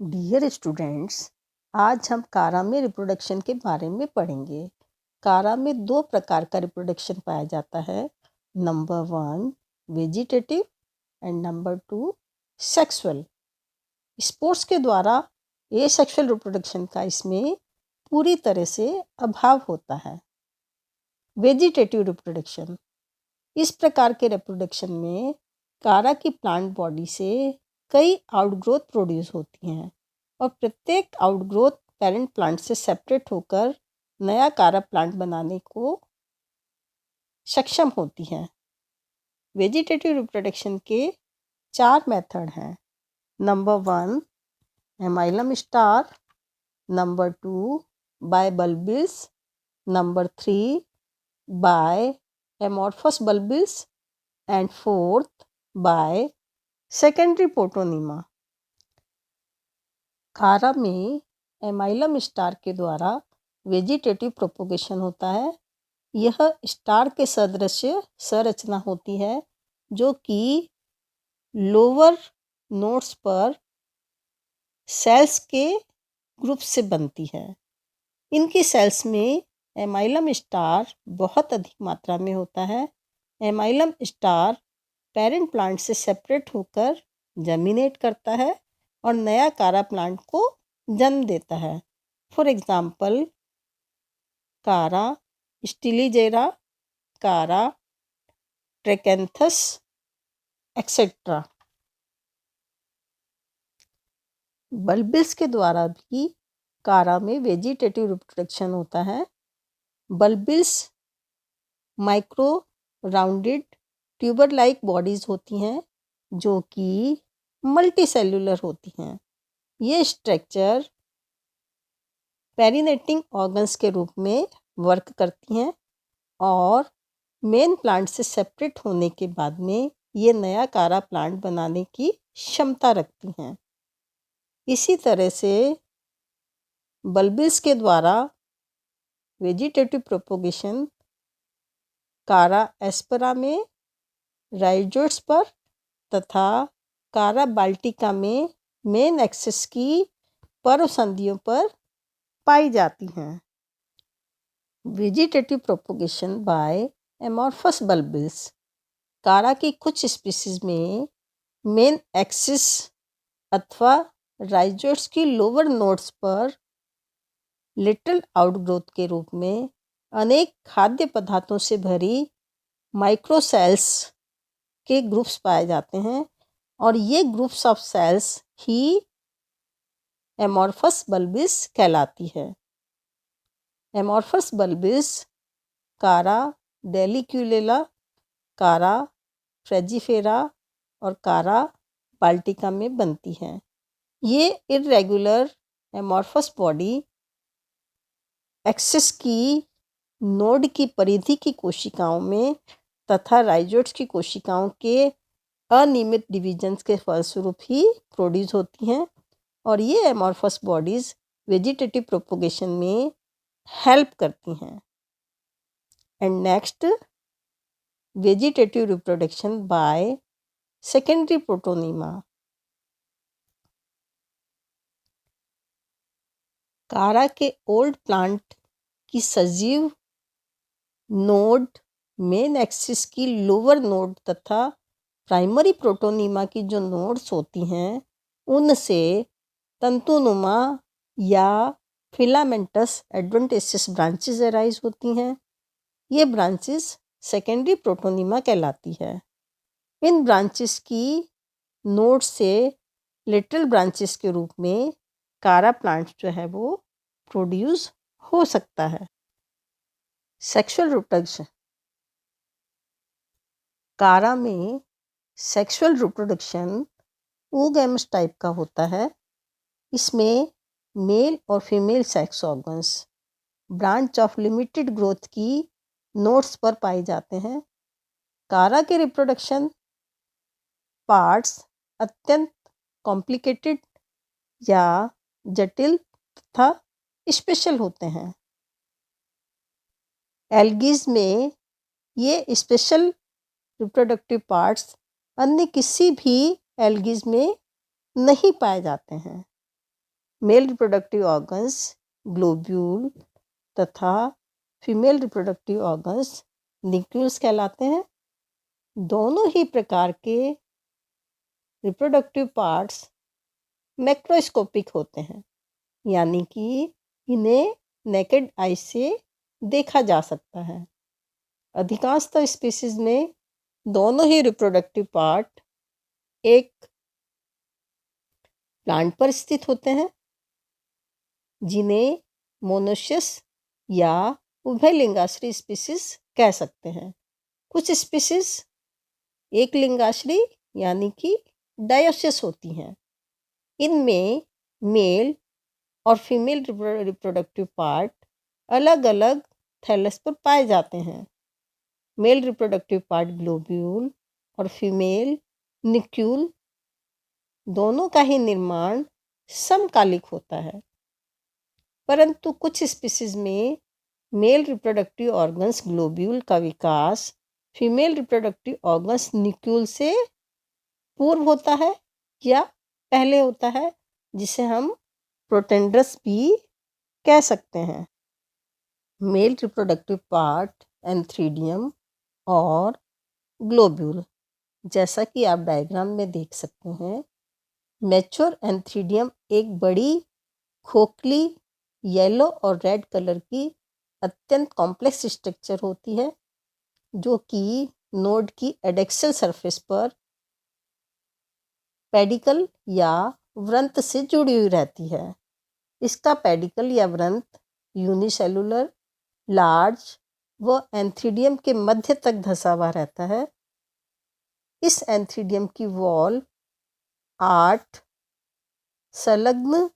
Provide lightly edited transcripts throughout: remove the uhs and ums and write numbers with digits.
Dear students, आज हम कारा में रिप्रोडक्शन के बारे में पढ़ेंगे। कारा में दो प्रकार का रिप्रोडक्शन पाया जाता है। Number 1 vegetative and number 2 sexual. Sports के द्वारा एसेक्सुअल रिप्रोडक्शन का इसमें पूरी तरह से अभाव होता है। वेजिटेटिव रिप्रोडक्शन, इस प्रकार के रिप्रोडक्शन में कारा की प्लांट बॉडी से कई आउटग्रोथ प्रोड्यूस होती हैं और प्रत्येक आउटग्रोथ पेरेंट प्लांट से सेपरेट होकर नया कारा प्लांट बनाने को सक्षम होती हैं। वेजिटेटिव रिप्रोडक्शन के 4 मेथड हैं। Number 1 amylum star, number 2 by bulbils, number 3 by amorphous bulbils and 4th by secondary protonema. Chara में एमाइलम स्टार के द्वारा वेजिटेटिव प्रोपोगेशन होता है। यह स्टार के सदृश्य संरचना होती है जो कि लोअर नोड्स पर सेल्स के ग्रुप से बनती है। इनकी सेल्स में एमाइलम स्टार बहुत अधिक मात्रा में होता है। एमाइलम स्टार पेरेंट प्लांट से सेपरेट होकर जर्मिनेट करता है और नया कारा प्लांट को जन्म देता है। फॉर एग्जाम्पल कारा स्टिलीजेरा, कारा ट्रैकेंथस एक्सेट्रा। बल्बिल्स के द्वारा भी कारा में वेजिटेटिव रिप्रोडक्शन होता है। Bulbils micro rounded tuber like bodies होती हैं जो कि मल्टी सेल्यूलर होती हैं। ये स्ट्रक्चर पेरिनेटिंग ऑर्गन्स के रूप में वर्क करती हैं और मेन प्लांट से सेपरेट होने के बाद में ये नया कारा प्लांट बनाने की क्षमता रखती हैं। इसी तरह से बल्बिल्स के द्वारा वेजिटेटिव प्रोपोगेशन कारा एस्पेरा में, राइजोट्स पर तथा कारा बाल्टिका में मेन एक्सिस की पर्व संधियों पर पाई जाती हैं। Vegetative propagation by amorphous bulbils, Chara की कुछ स्पीसीज में मेन एक्सिस अथवा राइजोट्स की लोअर नोड्स पर लिटिल आउटग्रोथ के रूप में अनेक खाद्य पदार्थों से भरी माइक्रोसेल्स के ग्रुप्स पाए जाते हैं और ये ग्रुप्स ऑफ सेल्स ही एमॉर्फस बल्बिस कहलाती है। एमॉर्फस बल्बिस कारा डेलिक्यूलेला, कारा फ्रेजिफेरा और कारा बाल्टिका में बनती हैं। ये इर्रेगुलर एमॉर्फस बॉडी एक्सिस की नोड की परिधि की कोशिकाओं में तथा राइजोट्स की कोशिकाओं के अनियमित डिवीजन्स के फलस्वरूप ही प्रोड्यूस होती हैं और ये एमॉर्फस बॉडीज वेजिटेटिव प्रोपोगेशन में हेल्प करती हैं। And next vegetative reproduction by secondary protonema. Chara के ओल्ड प्लांट की सजीव नोड मेन एक्सिस की लोअर नोड तथा प्राइमरी प्रोटोनिमा की जो नोड्स होती हैं उनसे तंतुनुमा या फिलामेंटस एडवेंटेसियस ब्रांचेस अराइज होती हैं। ये ब्रांचेस सेकेंडरी प्रोटोनिमा कहलाती है। इन ब्रांचेस की नोड से लिटिल ब्रांचेस के रूप में कारा प्लांट जो है वो प्रोड्यूस हो सकता है। सेक्सुअल रिप्रोडक्शन, कारा में सेक्सुअल रिप्रोडक्शन oogamous टाइप का होता है। इसमें मेल और female sex organs branch of limited growth की नोड्स पर पाए जाते हैं। कारा के रिप्रोडक्शन पार्ट्स अत्यंत कॉम्प्लिकेटेड या जटिल तथा स्पेशल होते हैं। एल्गीज में ये स्पेशल रिप्रोडक्टिव पार्ट्स अन्य किसी भी एल्गीज में नहीं पाए जाते हैं। मेल रिप्रोडक्टिव ऑर्गन्स ग्लोब्यूल तथा फीमेल रिप्रोडक्टिव ऑर्गन्स न्यूक्लियस कहलाते हैं। दोनों ही प्रकार के रिप्रोडक्टिव पार्ट्स मैक्रोस्कोपिक होते हैं, यानी कि इन्हें नेकेड आई से देखा जा सकता है। अधिकांशतः स्पीसीज में दोनों ही रिप्रोडक्टिव पार्ट एक प्लांट पर स्थित होते हैं, जिन्हें मोनोसियस या उभयलिंगाश्री स्पीसीज कह सकते हैं। कुछ स्पीसीज एक लिंगाश्री यानी कि डायोसियस होती हैं। इनमें मेल और फीमेल रिप्रोडक्टिव पार्ट अलग अलग थैलस पर पाए जाते हैं। मेल रिप्रोडक्टिव पार्ट ग्लोब्यूल और फीमेल न्यूक्यूल दोनों का ही निर्माण समकालिक होता है, परंतु कुछ स्पीसीज में मेल रिप्रोडक्टिव ऑर्गन्स ग्लोब्यूल का विकास फीमेल रिप्रोडक्टिव ऑर्गन्स न्यूक्यूल से पूर्व होता है या पहले होता है, जिसे हम प्रोटेंडरस भी कह सकते हैं। मेल रिप्रोडक्टिव पार्ट एंथ्रीडियम और ग्लोब्यूल, जैसा कि आप डायग्राम में देख सकते हैं। मैच्योर एंथ्रीडियम एक बड़ी खोखली येलो और रेड कलर की अत्यंत कॉम्प्लेक्स स्ट्रक्चर होती है, जो कि नोड की एडेक्सल सरफेस पर पेडिकल या वृंत से जुड़ी हुई रहती है। इसका पेडिकल या वृंत यूनिसेलुलर, लार्ज व एंथ्रीडियम के मध्य तक धंसा हुआ रहता है। इस एंथ्रीडियम की वॉल 8 संलग्न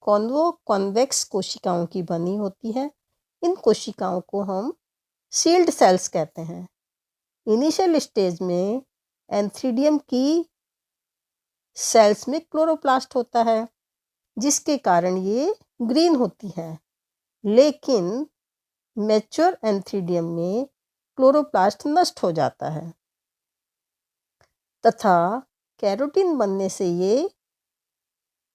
कॉन्वेक्स कोशिकाओं की बनी होती है। इन कोशिकाओं को हम सील्ड सेल्स कहते हैं। इनिशियल स्टेज में एंथ्रीडियम की सेल्स में क्लोरोप्लास्ट होता है, जिसके कारण ये ग्रीन होती है, लेकिन मैच्योर एंथ्रीडियम में क्लोरोप्लास्ट नष्ट हो जाता है तथा कैरोटीन बनने से ये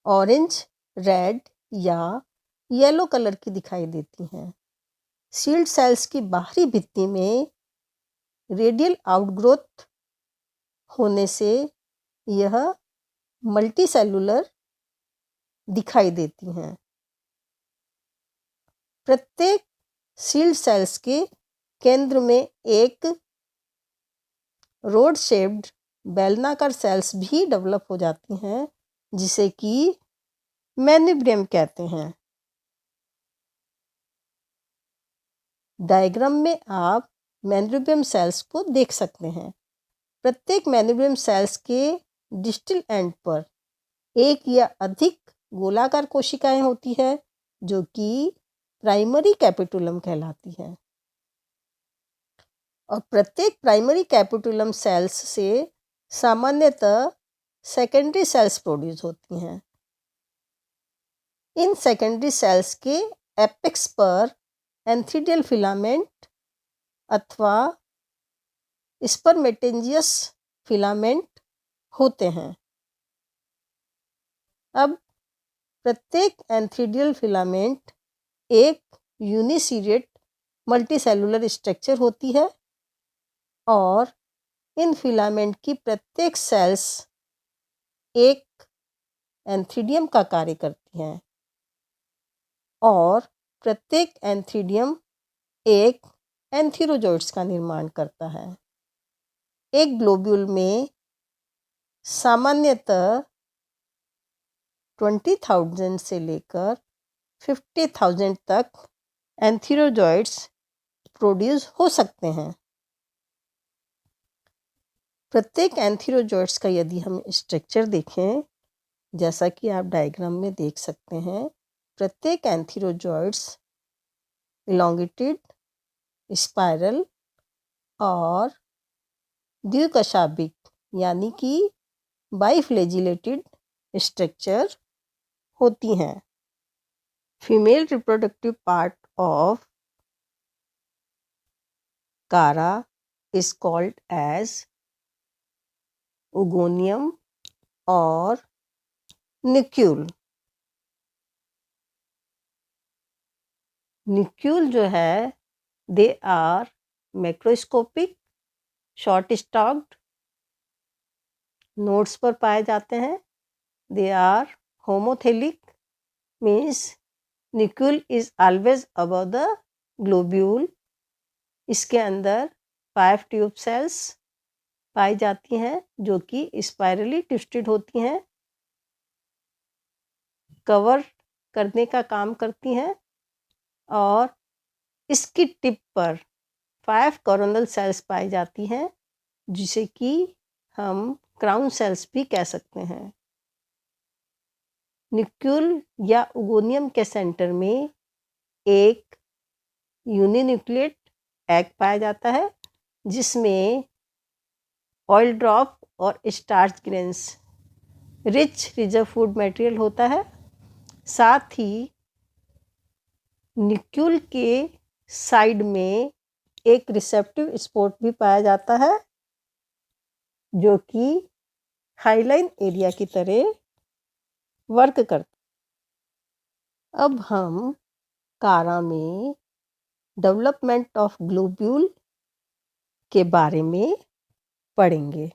ऑरेंज, रेड या येलो कलर की दिखाई देती हैं। सील्ड सेल्स की बाहरी भित्ति में रेडियल आउटग्रोथ होने से यह मल्टीसेलुलर दिखाई देती हैं। प्रत्येक सील्ड सेल्स के केंद्र में एक रोड शेप्ड बेलनाकार सेल्स भी डेवलप हो जाती हैं, जिसे कि मैन्यूब्रियम कहते हैं। डायग्राम में आप मैन्यूब्रियम सेल्स को देख सकते हैं। प्रत्येक मैन्यूब्रियम सेल्स के डिस्टल एंड पर एक या अधिक गोलाकार कोशिकाएं होती है, जो कि प्राइमरी कैपिटुलम कहलाती है। और प्रत्येक प्राइमरी कैपिटुलम सेल्स से सामान्यतः सेकेंडरी सेल्स प्रोड्यूस होती हैं। इन सेकेंडरी सेल्स के एपेक्स पर एंथ्रीडियल फिलामेंट अथवा स्पर्मेटेंजियस फिलामेंट होते हैं। अब प्रत्येक एंथ्रीडियल फिलामेंट एक यूनिसीरिएट मल्टीसेलुलर स्ट्रक्चर होती है और इन फिलामेंट की प्रत्येक सेल्स एक एंथ्रीडियम का कार्य करती हैं और प्रत्येक एंथ्रीडियम एक एंथीरोजोइड्स का निर्माण करता है। एक ग्लोब्यूल में सामान्यतः 20,000 से लेकर 50,000 तक एंथीरोजोइड्स प्रोड्यूस हो सकते हैं। प्रत्येक एंथीरोजोइड्स का यदि हम स्ट्रक्चर देखें, जैसा कि आप डायग्राम में देख सकते हैं, प्रत्येक एंथीरोजोइड्स इलोंगेटेड, स्पाइरल और द्विकशाभिक यानी कि बाइफ्लैजिलेटेड स्ट्रक्चर होती हैं। Female reproductive part of chara is called as oogonium और न्यूक्यूल। न्यूक्यूल जो है they are macroscopic, short stalked nodes पर पाए जाते हैं। They are homothallic, means nucule is always above the globule. इसके अंदर 5 ट्यूब सेल्स पाई जाती हैं जो कि स्पाइरली ट्विस्टेड होती हैं, कवर करने का काम करती हैं, और इसकी टिप पर 5 कोरोनल सेल्स पाई जाती हैं जिसे कि हम क्राउन सेल्स भी कह सकते हैं। न्यूक्यूल या ओगोनियम के सेंटर में एक यूनिन्यूक्लिएट एग पाया जाता है जिसमें ऑयल ड्रॉप और starch grains rich reserve food material होता है। साथ ही न्यूक्यूल के साइड में एक रिसेप्टिव स्पॉट भी पाया जाता है जो कि हाइलाइन एरिया की तरह वर्क करता। अब हम कारा में डेवलपमेंट ऑफ ग्लोब्यूल के बारे में पढ़ेंगे।